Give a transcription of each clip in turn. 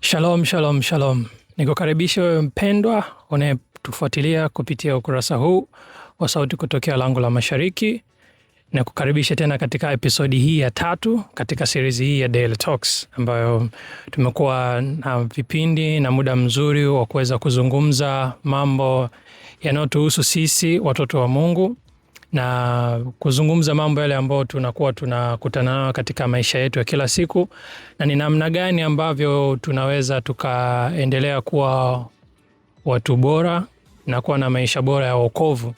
Shalom, shalom, shalom. Nikukaribisha wewe mpendwa unayetufuatilia kupitia ukurasa huu wa sauti kutokea lango la mashariki, na kukaribisha tena katika episodi hii ya 3 katika series hii ya Daily Talks, ambayo tumekuwa na vipindi na muda mzuri wa kuweza kuzungumza mambo yanayotuhusu sisi watoto wa Mungu, na kuzungumza mambo yale ambayo tunakuwa tunakutana nayo katika maisha yetu ya kila siku, na ni namna gani ambavyo tunaweza tukaendelea kuwa watu bora na kuwa na maisha bora ya wokovu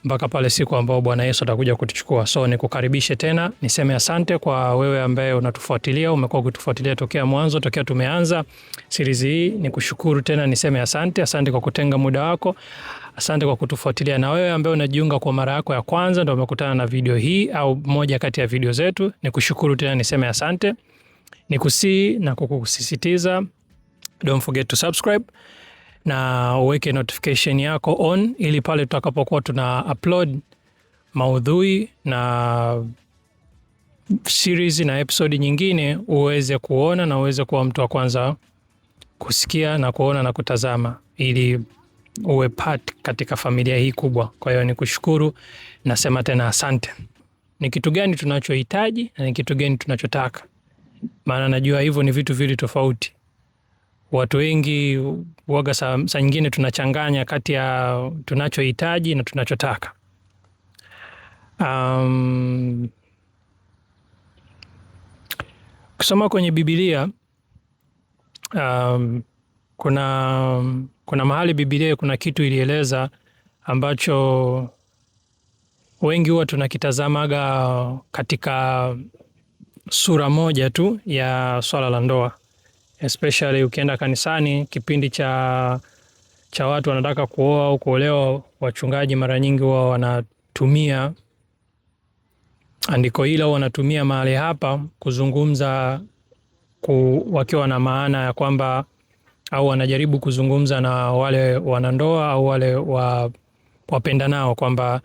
mpaka pale siku ambao Bwana Yesu atakuja kutuchukua. So nikukaribishe tena, niseme asante kwa wewe ambaye unatufuatilia, umekuwa ukitufuatilia tokea mwanzo, tokea tumeanza series hii. Nikushukuru tena, niseme asante kwa kutenga muda wako. Asante kwa kutufuatilia. Na wewe ambaye unajiunga kwa mara yako ya kwanza, ndio umekutana na video hii au moja kati ya video zetu, nikushukuru tena, niseme asante. Nikusii na kukusisitiza, don't forget to subscribe na uweke notification yako on, ili pale tutakapokuwa tuna upload maudhui na series na episode nyingine uweze kuona na uweze kuwa mtu wa kwanza kusikia na kuona na kutazama, ili uwe part katika familia hii kubwa. Kwa hiyo nikushukuru, nasema tena asante. Ni kitu gani tunachohitaji na ni kitu gani tunachotaka? Maana najua hivyo ni vitu vili tofauti. Watu wengi huaga saa nyingine tunachanganya kati ya tunachohitaji na tunachotaka. Kusoma kwenye Biblia, kuna mahali Biblia kuna kitu ilieleza ambacho wengi huwa tunakitazamaga katika sura moja tu ya swala la ndoa. Especially ukienda kanisani, kipindi cha watu wanataka kuoa au kuolewa, wachungaji mara nyingi huwa wanatumia andiko hilo, wanatumia mahali hapa kuzungumza wakiwa na maana ya kwamba, au wanajaribu kuzungumza na wale wanandoa au wale wapendanao kwamba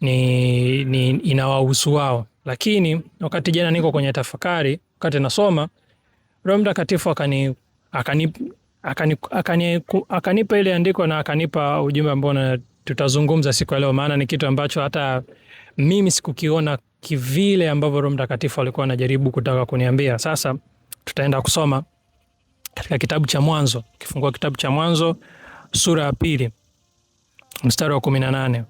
ni inawahusu wao. Lakini wakati jana niko kwenye tafakari, wakati nasoma, Roho Mtakatifu akanipa ile andiko na akanipa ujumbe ambao tutazungumza siku ya leo, maana ni kitu ambacho hata mimi sikukiona kivile ambavyo Roho Mtakatifu alikuwa anajaribu kutaka kuniambia. Sasa tutaenda kusoma katika kitabu cha Mwanzo. Kifungua kitabu cha Mwanzo sura ya 2 mstari wa 18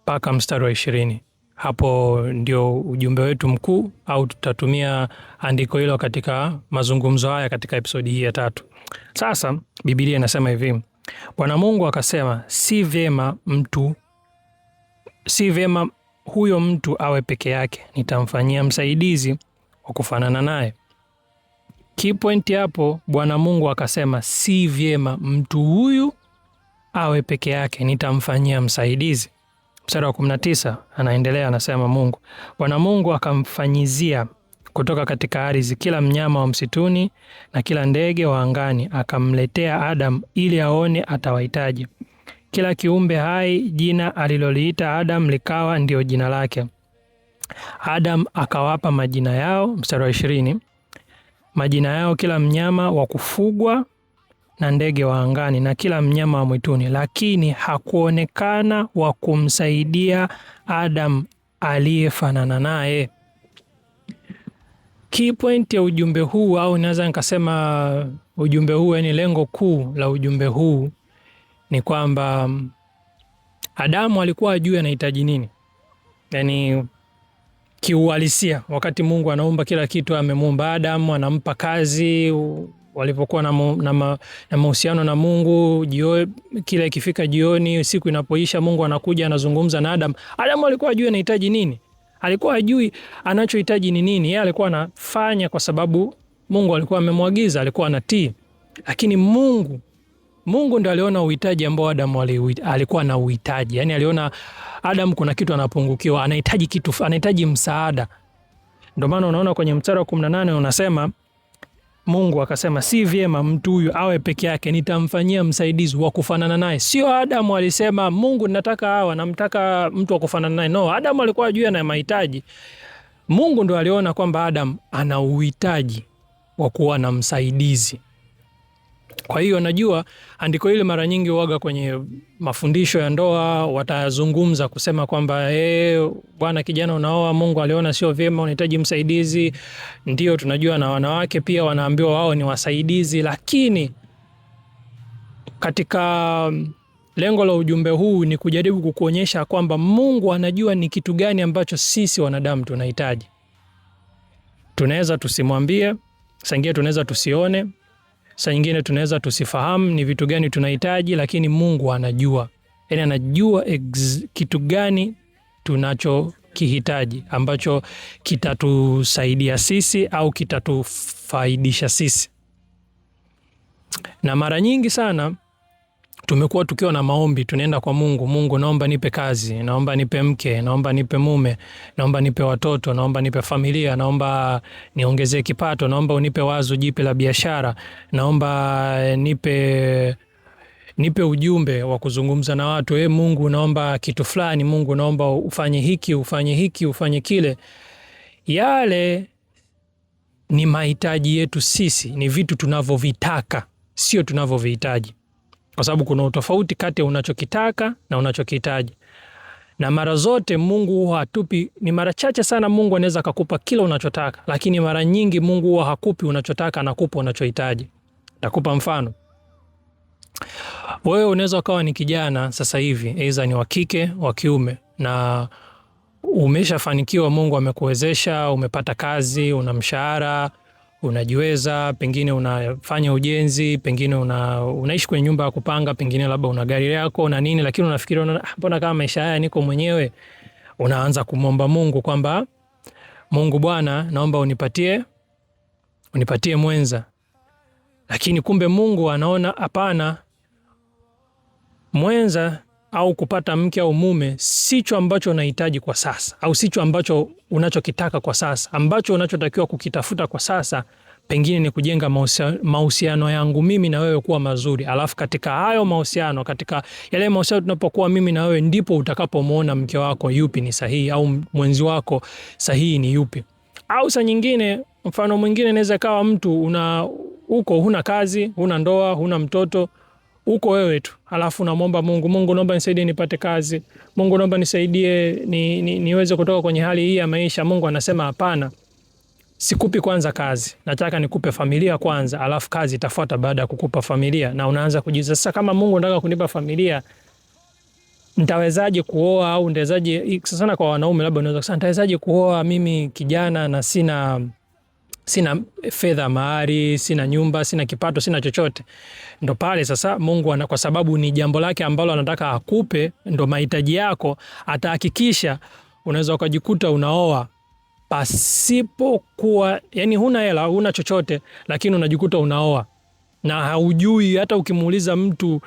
mpaka mstari wa 20. Hapo ndio ujumbe wetu mkuu, au tutatumia andiko hilo katika mazungumzo haya katika episodi hii ya 3. Sasa Biblia inasema hivi: Bwana Mungu akasema, si vyema huyo mtu awe peke yake, nitamfanyia msaidizi wa kufanana naye. Key point hapo, Bwana Mungu akasema si vyema mtu huyu awe peke yake, nitamfanyia msaidizi. Mstari wa 19 anaendelea, anasema Mungu, Bwana Mungu akamfanyizia kutoka katika ardhi kila mnyama wa msituni na kila ndege wa angani, akamletea Adam ili aone atawahitaji. Kila kiumbe hai jina aliloliita Adam likawa ndio jina lake. Adam akawapa majina yao. Mstari wa 20, majina yao kila mnyama wa kufugwa na ndege wa angani na kila mnyama wa mwituni, lakini hakuonekana wa kumsaidia Adam aliyefanana naye. Key point ya ujumbe huu, au naweza nikasema ujumbe huu, yani lengo kuu la ujumbe huu ni kwamba Adamu alikuwa ajue anahitaji nini. Yani kiuhalisia, wakati Mungu anaumba kila kitu, amemuumba Adamu, anampa kazi. Walipokuwa na mahusiano na Mungu, kila ikifika jioni, siku inapoisha, Mungu anakuja anazungumza na Adamu. Adamu alikuwa ajue anahitaji nini? Alikuwa ajui anachohitaji ni nini. Yeye alikuwa anafanya kwa sababu Mungu alikuwa amemwagiza, alikuwa anatii. Lakini Mungu ndiye aliona uhitaji ambao Adamu alikuwa na uhitaji. Yani aliona Adamu kuna kitu anapungukiwa, anahitaji kitu, anahitaji msaada. Ndio maana unaona kwenye mstari wa 18 unasema, Mungu akasema si vyema mtu huyu awe peke yake, nitamfanyia msaidizi wa kufanana naye. Sio Adamu alisema Mungu namtaka mtu wa kufanana naye. No, Adamu alikuwa ajua na mahitaji. Mungu ndo aliona kwamba Adamu ana uhitaji wa kuwa na msaidizi. Kwa hiyo najua andiko hili mara nyingi huaga kwenye mafundisho ya ndoa, watazungumza kusema kwamba bwana kijana unaoa, Mungu aliona sio vyema, unahitaji msaidizi. Ndio tunajua na wanawake pia wanaambiwa wao ni wasaidizi, lakini katika lengo la ujumbe huu ni kujaribu kukuonyesha kwamba Mungu anajua ni kitu gani ambacho sisi wanadamu tunahitaji. Tunaweza tusimwambie, saa nyingine tunaweza tusione, saa nyingine tunaweza tusifahamu ni vitu gani tunahitaji, lakini Mungu anajua. Yaani anajua kitu gani tunachokihitaji ambacho kitatusaidia sisi au kitatufaidisha sisi. Na mara nyingi sana tumekuwa tukiwa na maombi, tunaenda kwa Mungu, Mungu naomba nipe kazi, naomba nipe mke, naomba nipe mume, naomba nipe watoto, naomba nipe familia, naomba niongezee kipato, naomba unipe wazo jipya la biashara, naomba nipe ujumbe wa kuzungumza na watu. Mungu naomba kitu fulani, Mungu naomba ufanye hiki, ufanye hiki, ufanye kile. Yale ni mahitaji yetu sisi, ni vitu tunavyovitaka, sio tunavyovihitaji. Kwa sababu kuna utofauti kati ya unachokitaka na unachokihitaji. Na mara zote Mungu hatupi, ni mara chache sana Mungu anaweza kukupa kila unachotaka, lakini mara nyingi Mungu hakupi unachotaka, anakupa unachohitaji. Nakupa mfano. Wewe unaweza ukawa ni kijana sasa hivi, aidha ni wa kike, wa kiume, na umeshafanikiwa, Mungu amekuwezesha, umepata kazi, una mshahara, unajiweza, pengine unafanya ujenzi, pengine unaishi kwenye nyumba ya kupanga, pengine labda una gari lako na nini, lakini unafikiria mbona kama maisha haya niko mwenyewe. Unaanza kumwomba Mungu kwamba Mungu Bwana, naomba unipatie mwenza. Lakini kumbe Mungu anaona hapana, mwenza au kupata mke au mume sicho ambacho unahitaji kwa sasa, au sicho ambacho unachokitaka kwa sasa. Ambacho unachotakiwa kukitafuta kwa sasa pengine ni kujenga mahusiano yangu mimi na wewe kuwa mazuri. Alafu katika hayo mahusiano, katika yale mahusiano tunapokuwa mimi na wewe, ndipo utakapomuona mke wako yupi ni sahihi au mwenzi wako sahihi ni yupi. Au saa nyingine, mfano mwingine inaweza kawa mtu uko huna kazi, huna ndoa, huna mtoto, uko wewe tu. Alafu unamwomba Mungu, Mungu naomba nisaidie nipate kazi. Mungu naomba nisaidie niweze kutoka kwenye hali hii ya maisha. Mungu anasema hapana. Sikupi kwanza kazi. Nataka nikupe familia kwanza, alafu kazi itafuata baada ya kukupa familia. Na unaanza kujiuliza, sasa kama Mungu anataka kunipa familia, nitawezaje kuoa au nitawezaje? Sasa kwa wanaume labda unaweza kusema nitawezaje kuoa mimi kijana na sina fedha mahari, sina nyumba, sina kipato, sina chochote. Ndo pale sasa Mungu kwa sababu ni jambo lake ambalo anataka akupe, ndo mahitaji yako, atahakikisha unaweza ukajikuta unaoa pasipo kuwa, yani huna hela, huna chochote, lakini unajikuta unaoa. Na haujui, hata ukimuuliza mtu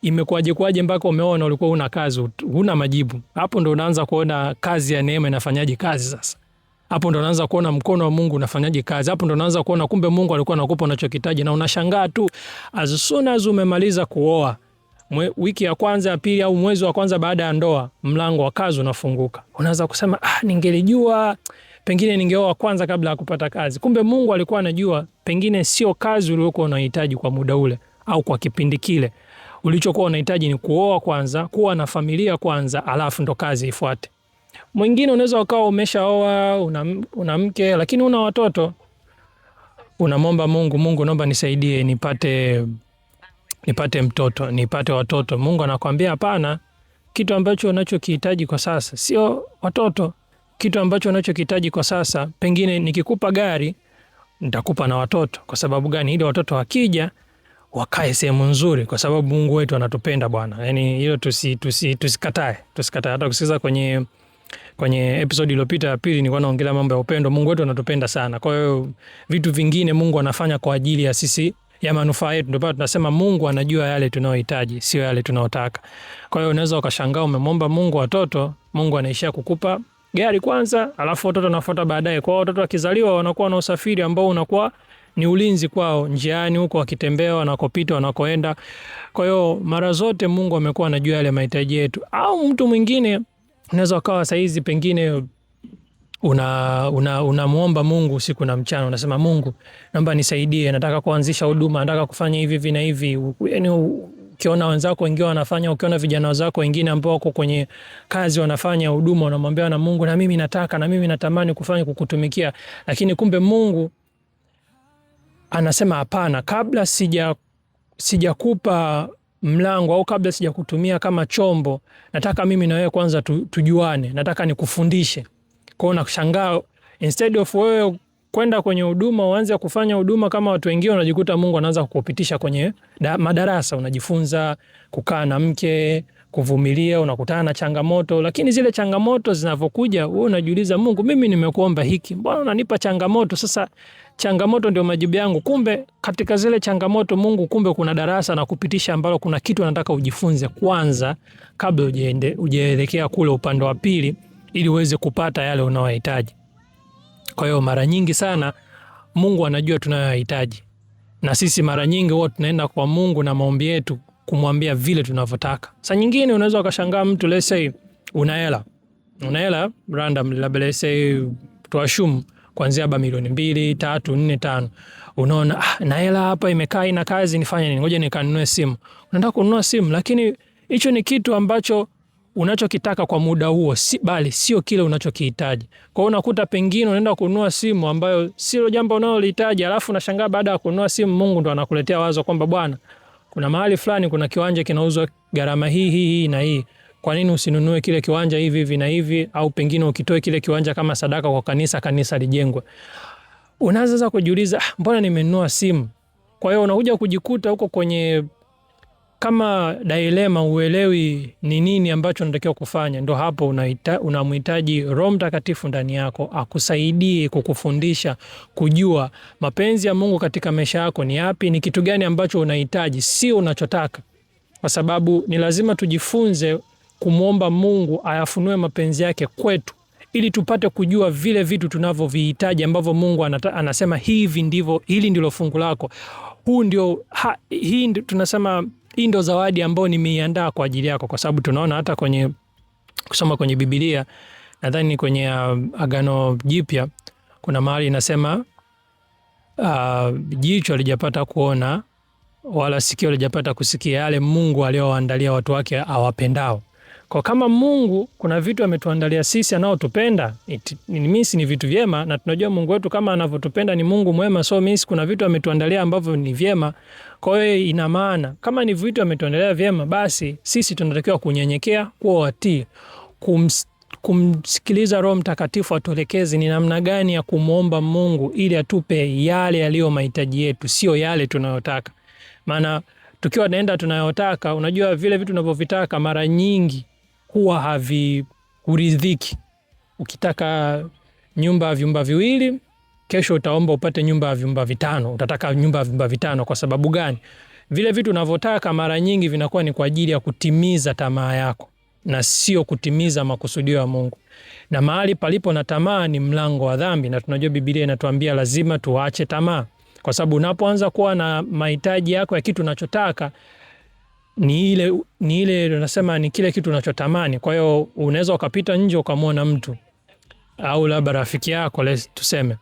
imekuaje mpaka umeoa na ulikuwa huna kazi, huna majibu. Hapo ndo unaanza kuona kazi ya neema inafanyaje kazi sasa. Hapo ndo unaanza kuona mkono wa Mungu unafanyaje kazi. Hapo ndo unaanza kuona kumbe Mungu alikuwa anakupa unachokitaji, na unashangaa tu as soon as umemaliza kuoa, wiki ya kwanza, ya pili au mwezi wa kwanza baada ya ndoa, mlango wa kazi unafunguka. Unaanza kusema ningelijua pengine ningeoa kwanza kabla ya kupata kazi. Kumbe Mungu alikuwa anajua pengine sio kazi uliyokuwa unahitaji kwa muda ule au kwa kipindi kile. Ulichokuwa unahitaji ni kuoa kwanza, kuwa na familia kwanza, alafu ndo kazi ifuate. Mwingine unaweza ukawa umeshaoa, una mke lakini una watoto. Unamwomba Mungu, Mungu naomba nisaidie nipate mtoto, nipate watoto. Mungu anakuambia hapana, kitu ambacho unachokihitaji kwa sasa sio watoto. Kitu ambacho unachokihitaji kwa sasa, pengine nikikupa gari nitakupa na watoto. Kwa sababu gani? Ili watoto wakija wakae sehemu nzuri, kwa sababu Mungu wetu anatupenda bwana. Yaani hilo tusikatae. Hata kusikiza kwenye episode iliyopita ya pili nilikuwa naongelea mambo ya upendo. Mungu wetu anatupenda sana. Kwa hiyo vitu vingine Mungu anafanya kwa ajili ya sisi, ya manufaa yetu. Ndio pale tunasema Mungu anajua yale tunayohitaji, sio yale tunayotaka. Kwa hiyo unaweza ukashangaa umemwomba Mungu watoto, Mungu anaishia kukupa gari kwanza, alafu watoto wanafuata baadaye. Kwa watoto wakizaliwa wanakuwa na usafiri ambao unakuwa ni ulinzi kwao njiani huko, wakitembea, wanakopita, wanakoenda. Kwa hiyo mara zote Mungu amekuwa anajua yale mahitaji yetu. Au mtu mwingine unaweza ukawa saizi pengine unamuomba Mungu usiku na mchana, unasema Mungu, naomba nisaidie, nataka kuanzisha huduma, nataka kufanya hivi na hivi. Yani ukiona wenzako wengine wanafanya, ukiona vijana wenzako wengine ambao wako kwenye kazi wanafanya huduma, unamwambia na Mungu, na mimi nataka, na mimi natamani kufanya, kukutumikia. Lakini kumbe Mungu anasema hapana, kabla sijakupa mlango au kabla sijakutumia kama chombo, nataka mimi na wewe kwanza tujuane, nataka nikufundishe. Kwa hiyo nashangaa, instead of wewe kwenda kwenye huduma uanze kufanya huduma kama watu wengine, unajikuta Mungu anaanza kukupitisha kwenye madarasa, unajifunza kukaa na mke, kuvumilia, unakutana na changamoto. Lakini zile changamoto zinavyokuja, wewe unajiuliza, Mungu, mimi nimekuomba hiki, mbona unanipa changamoto? Sasa changamoto ndio majibu yangu. Kumbe katika zile changamoto Mungu kuna darasa na kupitisha, ambalo kuna kitu anataka ujifunze kwanza kabla ujaelekea kule upande wa pili, ili uweze kupata yale unayohitaji. Kwa hiyo mara nyingi sana Mungu anajua tunayohitaji, na sisi mara nyingi huwa tunaenda kwa Mungu na maombi yetu kumwambia vile tunavyotaka. Sasa nyingine unaweza ukashangaa mtu, let's say una hela random, labda let's say tuashumu kuanzia milioni 2, 3, 4, 5. Unaona na hela hapa imekaa ina kazi, nifanye nini? Ngoja nikanunue simu. Unataka kununua simu, lakini hicho ni kitu ambacho unachokitaka kwa muda huo, bali sio kile unachokihitaji. Kwa hiyo unakuta pengine unaenda kununua simu ambayo sio jambo unalolihitaji, alafu unashangaa baada ya kununua simu Mungu ndo anakuletea wazo kwamba bwana, kuna mahali fulani kuna kiwanja kinauzwa gharama hii na hii. Kwa nini usinunue kile kiwanja hivi na hivi, au pengine ukitoe kile kiwanja kama sadaka kwa kanisa lijengwe. Unaanza kujiuliza, mbona nimenunua simu? Kwa hiyo unakuja kujikuta huko kwenye kama dilema, uelewi ni nini ambacho unatakiwa kufanya. Ndo hapo unamhitaji Roho Mtakatifu ndani yako akusaidie, kukufundisha, kujua mapenzi ya Mungu katika maisha yako ni yapi, ni kitu gani ambacho unahitaji, sio unachotaka. Kwa sababu ni lazima tujifunze kumwomba Mungu ayafunue mapenzi yake kwetu, ili tupate kujua vile vitu tunavyovihitaji ambavyo Mungu anasema hivi ndivyo, hili ndilo fungu lako. Hii tunasema hii ndo zawadi ambayo nimeiandaa kwa ajili yako. Kwa sababu tunaona hata kusoma kwenye Biblia, nadhani kwenye Agano Jipya kuna mahali inasema jicho halijapata kuona wala sikio halijapata kusikia yale Mungu aliowaandalia watu wake awapendao. Kwa kama Mungu kuna vitu ametuandalia sisi anaotupenda, ni vitu vyema, na tunajua Mungu wetu kama anavyotupenda ni Mungu mwema, so kuna vitu ametuandalia ambavyo ni vyema. Kwa hiyo ina maana kama ni vitu ametuandalia vyema, basi sisi tunatakiwa kunyenyekea, kuwa watii, kumsikiliza Roho Mtakatifu atuelekeze ni namna gani ya kumuomba Mungu ili atupe yale yaliyo mahitaji yetu, sio yale tunayotaka. Maana tukiwa naenda tunayotaka, unajua vile vitu tunavyovitaka mara nyingi huwa haviuridhiki. Ukitaka nyumba ya vyumba viwili, kesho utaomba upate nyumba ya vyumba vitano, utataka nyumba ya vyumba vitano. Kwa sababu gani? Vile vitu unavyotaka mara nyingi vinakuwa ni kwa ajili ya kutimiza tamaa yako na sio kutimiza makusudio ya Mungu. Na mahali palipo na tamaa ni mlango wa dhambi, na tunajua Biblia inatuambia lazima tuache tamaa. Kwa sababu unapoanza kuwa na mahitaji yako ya kitu unachotaka, ni ile tunasema ni kile kitu unachotamani. Kwa hiyo unaweza ukapita nje ukamwona mtu au labda rafiki yako, tuseme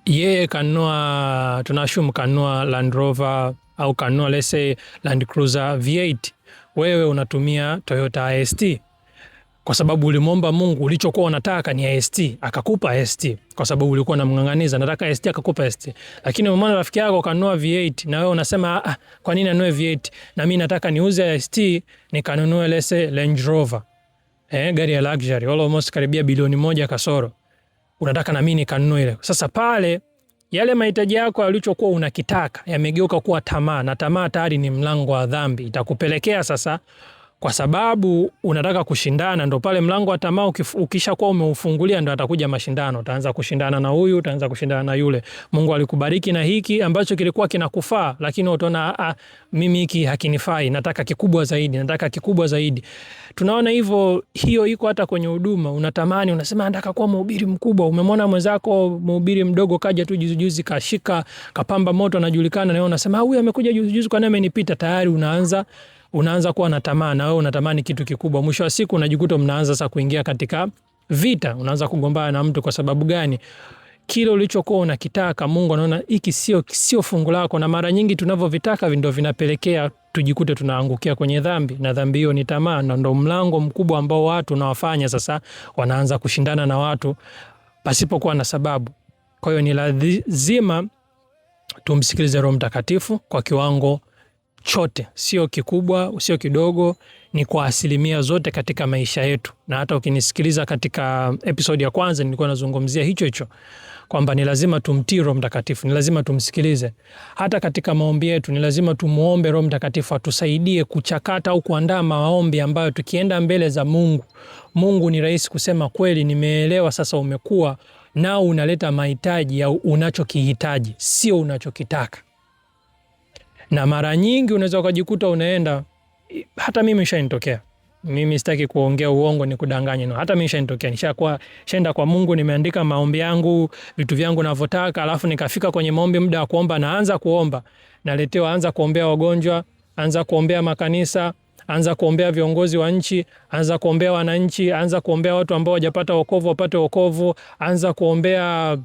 yeye kanunua Land Rover au kanunua let's say Land Cruiser V8, wewe unatumia Toyota IST. Kwa sababu ulimwomba Mungu ulichokuwa unataka ni IST, akakupa IST. Kwa sababu ulikuwa unamng'ang'aniza nataka IST, akakupa IST. Lakini umeona rafiki yako kanunua V8 na wewe unasema kwa nini anunue V8? Na mimi nataka niuze IST nikanunue let's say Range Rover. Gari ya luxury almost karibia bilioni 1 kasoro. Unataka na mimi nikanunue ile. Sasa pale yale mahitaji yako yalichokuwa unakitaka yamegeuka kuwa tamaa, na tamaa tayari ni mlango wa dhambi. Itakupelekea sasa, kwa sababu unataka kushindana, ndo pale mlango wa tamaa ukishakuwa umeufungulia ndo atakuja mashindano. Utaanza kushindana na huyu, utaanza kushindana na yule. Mungu alikubariki na hiki ambacho kilikuwa kinakufaa, lakini utaona mimi hiki hakinifai, nataka kikubwa zaidi. Tunaona hivyo, hiyo iko hata kwenye huduma. Unatamani, unasema nataka kuwa mhubiri mkubwa. Umemwona mwenzako mhubiri mdogo kaja tu juzi kashika kapamba moto anajulikana, na wewe unasema huyu amekuja juzi kwa nini amenipita? Tayari unaanza kuwa na tamaa, na wewe unatamani kitu kikubwa. Mwisho wa siku unajikuta mnaanza sasa kuingia katika vita, unaanza kugombana na mtu. Kwa sababu gani? Kile ulichokuwa unakitaka Mungu anaona hiki sio fungu lako, na mara nyingi tunavyovitaka ndio vinapelekea tujikute tunaangukia kwenye dhambi, na dhambi hiyo ni tamaa, na ndio mlango mkubwa ambao watu unawafanya sasa wanaanza kushindana na watu pasipokuwa na sababu. Kwa hiyo ni lazima tumsikilize Roho Mtakatifu kwa kiwango chote, sio kikubwa, sio kidogo, ni kwa asilimia zote katika maisha yetu. Na hata ukinisikiliza katika episode ya kwanza nilikuwa nazungumzia hicho kwamba ni lazima tumtii Roho Mtakatifu, ni lazima tumsikilize. Hata katika maombi yetu ni lazima tumuombe Roho Mtakatifu atusaidie kuchakata au kuandaa maombi ambayo tukienda mbele za Mungu ni rahisi kusema kweli, nimeelewa, sasa umekuwa nao unaleta mahitaji au unachokihitaji, sio unachokitaka. Na mara nyingi unaweza ukajikuta unaenda, hata mimi nishanitokea. Mimi sitaki kuongea uongo ni kudanganya, no. Hata mimi nishanitokea, shaenda kwa Mungu, nimeandika maombi yangu, vitu vyangu ninavyotaka, alafu nikafika kwenye maombi, muda wa kuomba, naanza kuomba, naletewa anza kuombea wagonjwa, anza kuombea makanisa, anza kuombea viongozi wa nchi, anza kuombea wananchi, anza kuombea watu ambao hawajapata wokovu wapate wokovu, anza kuombea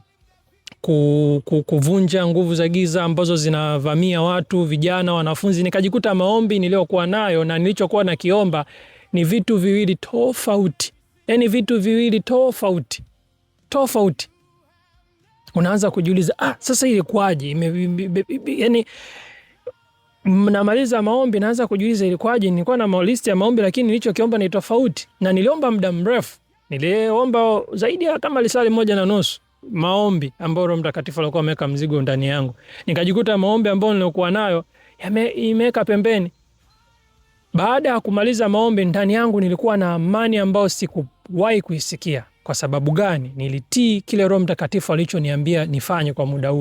kuvunja nguvu za giza ambazo zinavamia watu, vijana, wanafunzi. Nikajikuta maombi niliyokuwa nayo na nilichokuwa nakiomba ni vitu viwili tofauti. Yani vitu viwili tofauti. Unaanza kujiuliza, sasa ilikuwaje? Yani namaliza maombi naanza kujiuliza ilikuwaje? Nilikuwa na list ya maombi lakini nilichokiomba ni tofauti. Na niliomba muda mrefu. Niliomba zaidi ya kama lisali 1.5 maombi ambayo Roho Mtakatifu alikuwa ameweka mzigo ndani yangu. Nikajikuta maombi ambayo nilikuwa nayo imeweka pembeni. Baada ya kumaliza maombi, ndani yangu nilikuwa na amani ambayo sikuwahi kuisikia. Kwa sababu gani? Nilitii kile Roho Mtakatifu alichoniambia nifanye kwa muda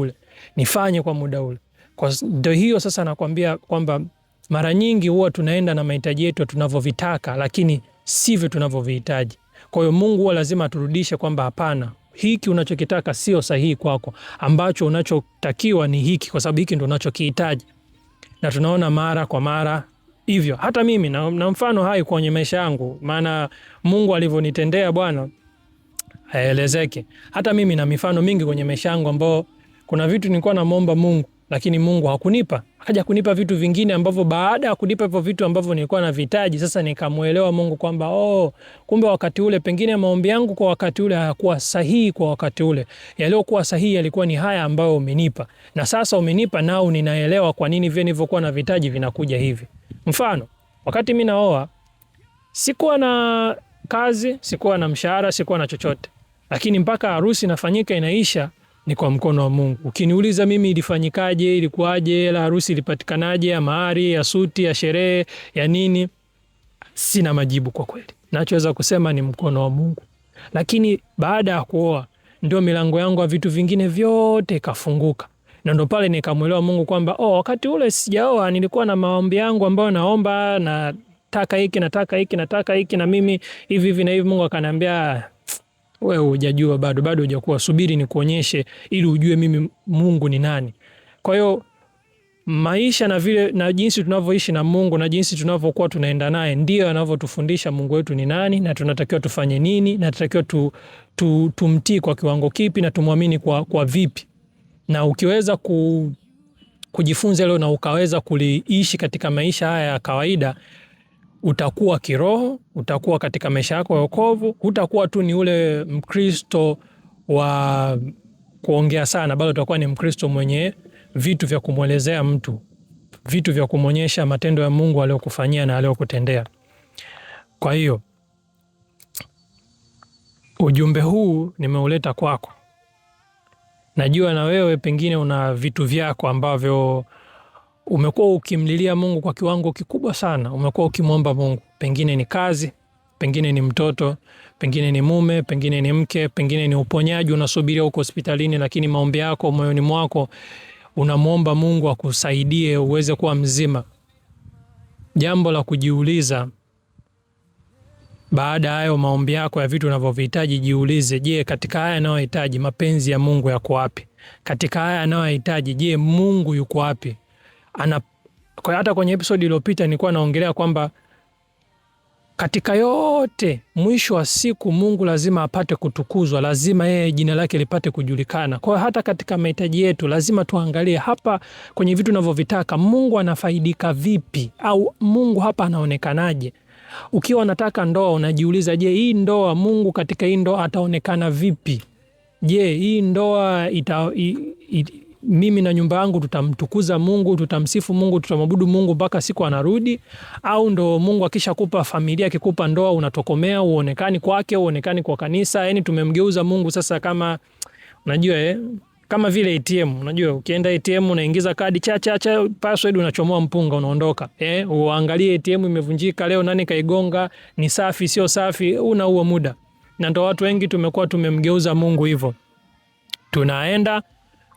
ule. Kwa ndio hiyo sasa nakwambia kwamba mara nyingi huwa tunaenda na mahitaji yetu tunavyovitaka, lakini sivyo tunavyovihitaji. Kwa hiyo Mungu huwa lazima aturudishe kwamba hapana, hiki unachokitaka sio sahihi kwako, ambacho unachotakiwa ni hiki, kwa sababu hiki ndio unachokihitaji. Na tunaona mara kwa mara hivyo. Hata mimi na mfano hai kwenye maisha yangu, maana Mungu alivyonitendea Bwana haelezeki. Hata mimi na mifano mingi kwenye maisha yangu ambao kuna vitu nilikuwa namuomba Mungu lakini Mungu hakunipa. Akaja kunipa vitu vingine ambavyo baada ya kunipa hivyo vitu ambavyo nilikuwa navihitaji, sasa nikamuelewa Mungu kwamba kumbe wakati ule pengine maombi yangu kwa wakati ule hayakuwa sahihi kwa wakati ule. Yaliokuwa sahihi yalikuwa ni haya ambayo umenipa. Na sasa umenipa nao ninaelewa kwa nini vile nilivyokuwa na vihitaji vinakuja hivi. Mfano, wakati mimi naoa sikuwa na kazi, sikuwa na mshahara, sikuwa na chochote. Lakini mpaka harusi inafanyika inaisha ni kwa mkono wa Mungu. Ukiniuliza mimi ilifanyikaje, ilikuwaje, la harusi ilipatikanaje, ya mahari, ya suti, ya sherehe, ya nini, sina majibu kwa kweli. Nachoweza kusema ni mkono wa Mungu. Lakini baada ya kuoa ndio milango yangu ya vitu vingine vyote ikafunguka. Na ndio pale nikamuelewa Mungu kwamba wakati ule sijaoa nilikuwa na maombi yangu ambayo naomba, nataka hiki na mimi hivi na hivi. Mungu akaniambia, wewe hujajua bado hujakuwa, subiri nikuonyeshe ili ujue mimi Mungu ni nani. Kwa hiyo maisha na jinsi tunavyoishi na Mungu na jinsi tunavyokuwa tunaenda naye ndio anavyotufundisha Mungu wetu ni nani, na tunatakiwa tufanye nini, na tunatakiwa tumtii kwa kiwango kipi, na tumwamini kwa vipi. Na ukiweza kujifunza leo na ukaweza kuliishi katika maisha haya ya kawaida, utakuwa kiroho, utakuwa katika maisha yako ya wokovu, utakuwa tu ni ule Mkristo wa kuongea sana, bali utakuwa ni Mkristo mwenye vitu vya kumwelezea mtu, vitu vya kumonyesha matendo ya Mungu aliyokufanyia na aliyokutendea. Kwa hiyo ujumbe huu nimeuleta kwako. Najua na wewe pengine una vitu vyako ambavyo umekuwa ukimlilia Mungu kwa kiwango kikubwa sana. Umekuwa ukimwomba Mungu, pengine ni kazi, pengine ni mtoto, pengine ni mume, pengine ni mke, pengine ni uponyaji unasubiria huko hospitalini, lakini maombi yako moyoni mwako unamwomba Mungu akusaidie uweze kuwa mzima. Jambo la kujiuliza baada ya hayo maombi yako ya vitu unavyohitaji, jiulize, je, katika haya ninayohitaji mapenzi ya Mungu yako wapi? Katika haya ninayohitaji, je, Mungu yuko wapi? Hata kwenye episode iliyopita nilikuwa naongelea kwamba katika yote mwisho wa siku Mungu lazima apate kutukuzwa, lazima yeye jina lake lipate kujulikana. Kwa hata katika mahitaji yetu lazima tuangalie hapa kwenye vitu tunavyovitaka Mungu anafaidika vipi, au Mungu hapa anaonekanaje. Ukiwa unataka ndoa unajiuliza, je, hii ndoa Mungu katika hii ndoa ataonekana vipi? Je, hii ndoa mimi na nyumba yangu tutamtukuza Mungu, tutamsifu Mungu, tutamwabudu Mungu mpaka siku anarudi? Au ndo Mungu akishakupa familia, akikupa ndoa unatokomea, uonekani kwake, uonekani kwa kanisa? Yani tumemgeuza Mungu sasa kama unajua kama vile ATM. Unajua ukienda ATM unaingiza kadi cha password, unachomoa mpunga, unaondoka. Uangalie ATM imevunjika leo, nani kaigonga, ni safi sio safi, huo muda. Na ndo watu wengi tumekuwa tumemgeuza Mungu hivyo. Tunaenda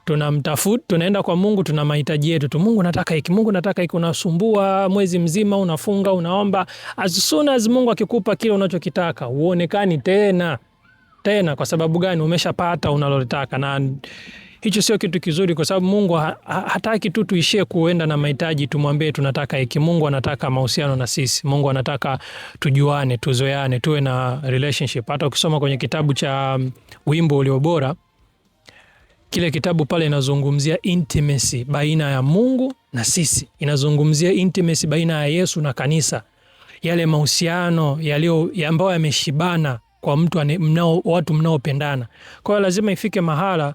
tunamtafuta, tunaenda kwa Mungu, tuna mahitaji yetu tu. Mungu nataka hiki, Mungu nataka hiki, unasumbua mwezi mzima, unafunga, unaomba. As soon as Mungu akikupa kile unachokitaka, uonekani tena. Kwa sababu gani? Umeshapata unalotaka. Na hicho sio kitu kizuri, kwa sababu Mungu hataki tu tuishie kuenda na mahitaji tumwambie tunataka hiki. Mungu anataka mahusiano na sisi. Mungu anataka tujuane, tuzoeane, tuwe na relationship. Hata ukisoma kwenye kitabu cha Wimbo Ulio Bora, kile kitabu pale inazungumzia intimacy baina ya Mungu na sisi. Inazungumzia intimacy baina ya Yesu na kanisa. Yale mahusiano ambayo yameshibana kwa watu mnaopendana. Kwa hiyo lazima ifike mahala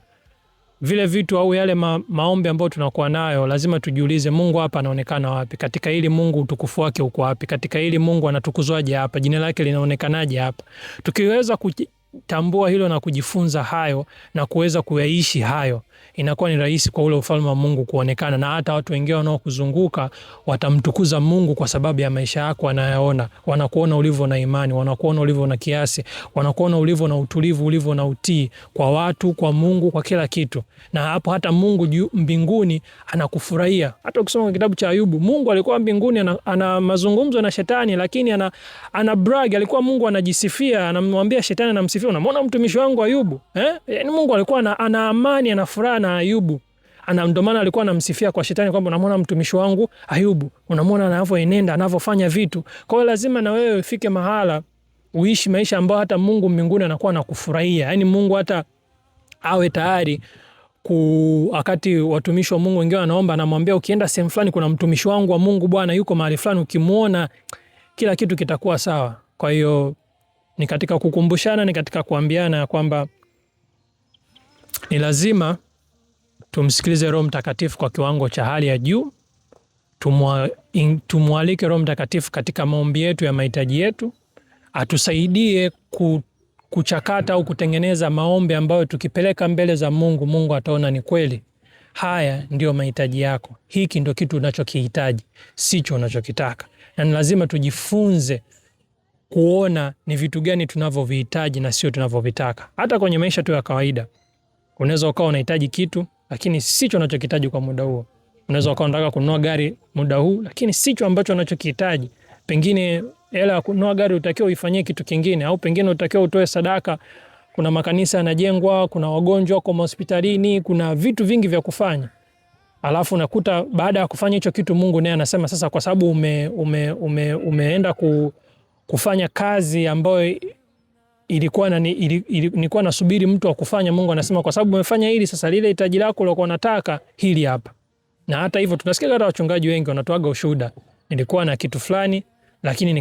vile vitu au yale maombi ambayo tunakuwa nayo, lazima tujiulize, Mungu hapa anaonekana wapi? Katika hili Mungu utukufu wake uko wapi? Katika hili Mungu anatukuzwaje hapa? Jina lake linaonekanaje hapa? Tukiweza kutambua hilo na kujifunza hayo na kuweza kuyaishi hayo, inakuwa ni rahisi kwa ule ufalme wa Mungu kuonekana, na hata watu wengine wanaokuzunguka watamtukuza Mungu kwa sababu ya maisha yako wanayaona. Wanakuona ulivyo na imani, wanakuona ulivyo na kiasi, wanakuona ulivyo na utulivu, ulivyo na utii kwa watu, kwa Mungu, kwa kila kitu. Na hapo hata Mungu mbinguni anakufurahia. Hata ukisoma kitabu cha Ayubu, Mungu alikuwa mbinguni ana mazungumzo na shetani, lakini ana brag. Alikuwa Mungu anajisifia, anamwambia shetani, anamsifia, unamwona mtumishi wangu Ayubu? Yaani Mungu alikuwa ana amani, ana furaha na Ayubu. Ndio maana alikuwa anamsifia kwa shetani kwamba unamwona mtumishi wangu Ayubu, unamwona anavyoenenda, anavyofanya vitu. Kwa hiyo lazima na wewe ufike mahala uishi maisha ambayo hata Mungu mbinguni anakuwa anakufurahia. Yaani Mungu hata awe tayari wakati watumishi wa Mungu wengine wanaomba, anamwambia ukienda sehemu fulani kuna mtumishi wangu wa Mungu Bwana yuko mahali fulani, ukimuona kila kitu kitakuwa sawa. Kwa hiyo ni katika kukumbushana, ni katika kuambiana ya kwamba ni lazima tumsikilize Roho Mtakatifu kwa kiwango cha hali ya juu. Tumwalike Roho Mtakatifu katika maombi yetu ya mahitaji yetu, atusaidie kuchakata au kutengeneza maombi ambayo tukipeleka mbele za Mungu, Mungu ataona ni kweli haya ndio mahitaji yako, hiki ndio kitu unachokihitaji, sicho unachokitaka. Na ni lazima tujifunze kuona ni vitu gani tunavyovihitaji na sio tunavyovitaka. Hata kwenye maisha tu ya kawaida, unaweza ukawa unahitaji kitu lakini sicho unachokihitaji kwa muda huo. Unaweza ukawa unataka kununua gari muda huu, lakini sicho ambacho unachokihitaji. Pengine hela ya kununua gari utakiwa uifanyie kitu kingine, au pengine utakiwa utoe sadaka. Kuna makanisa yanajengwa, kuna wagonjwa kwa hospitalini, kuna vitu vingi vya kufanya. Alafu unakuta baada ya kufanya hicho kitu, Mungu naye anasema sasa, kwa sababu umeenda kufanya kazi ambayo nilikuwa nasubiri mtu wa kufanya, Mungu anasema kwa sababu umefanya hili, sasa lile hitaji lako ulikuwa unataka hili hapa. Na hata hivyo tunasikia hata wachungaji wengi wanatoaga ushuhuda, nilikuwa na kitu fulani lakini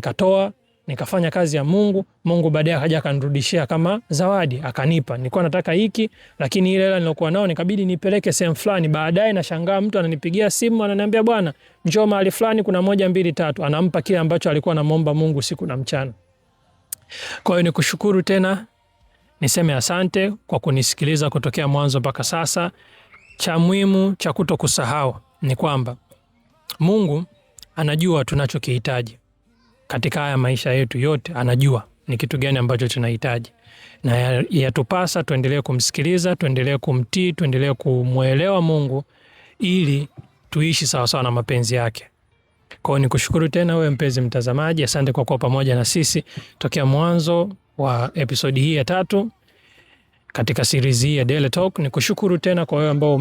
nikafanya kazi ya Mungu, Mungu baadaye akaja akanirudishia kama zawadi, akanipa. Nilikuwa nataka hiki lakini ile hela nilokuwa nao nikabidi nipeleke sehemu fulani. Baadaye nashangaa mtu ananipigia simu ananiambia, bwana njoo mahali fulani kuna 1 2 3, anampa kile ambacho alikuwa anamuomba Mungu siku na mchana. Kwa hiyo nikushukuru tena, niseme asante kwa kunisikiliza kutokea mwanzo mpaka sasa. Cha muhimu cha kutokusahau ni kwamba Mungu anajua tunachokihitaji katika haya maisha yetu yote. Anajua ni kitu gani ambacho tunahitaji, na yatupasa tuendelee kumsikiliza, tuendelee kumtii, tuendelee kumuelewa Mungu ili tuishi sawa sawa na mapenzi yake. Kwa hiyo nikushukuru tena wewe mpenzi mtazamaji, asante kwa kuwa pamoja na sisi tokea mwanzo wa episodi hii ya 3 katika series hii ya Daily Talk. Nikushukuru tena kwa wewe ambao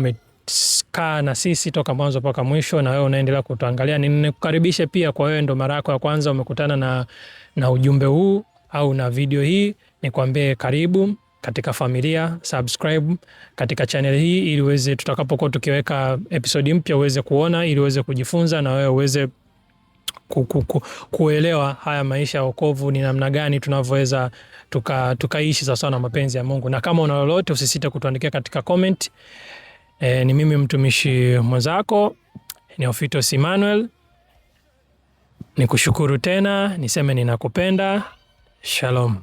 kaa na sisi toka mwanzo mpaka mwisho, na wewe unaendelea kutuangalia. Nikukaribishe pia kwa wewe ndo mara yako ya kwanza umekutana na ujumbe huu au na video hii, nikwambie karibu katika familia. Subscribe katika channel hii ili uweze, tutakapokuwa tukiweka episode mpya uweze kuona, ili uweze kujifunza na wewe uweze kuelewa haya maisha ya wokovu ni namna gani tunavyoweza tukaishi sawa na mapenzi ya Mungu. Na kama una lolote usisite kutuandikia katika comment. Ni mimi mtumishi mwenzako Neophytos Emmanuel. Nikushukuru tena, niseme ninakupenda. Shalom.